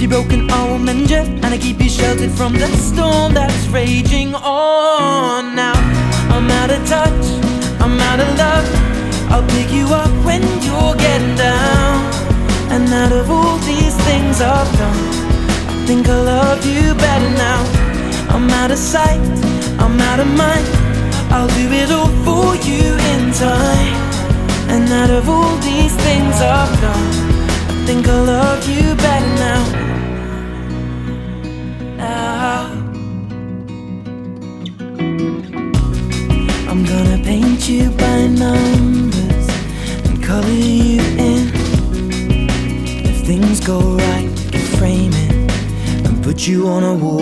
you're broken, I will mend you, and I keep you sheltered from the storm that's raging on. Now I'm out of touch, I'm out of love. I'll pick you up when you're getting down. And out of all these things I've done, I think I love you better now. I'm out of sight, I'm out of mind. I'll do it all for you in time. And out of all these things I've done, I think I love you better now. I'm gonna paint you by numbers and color you in. If things go right, we can frame it and put you on a wall.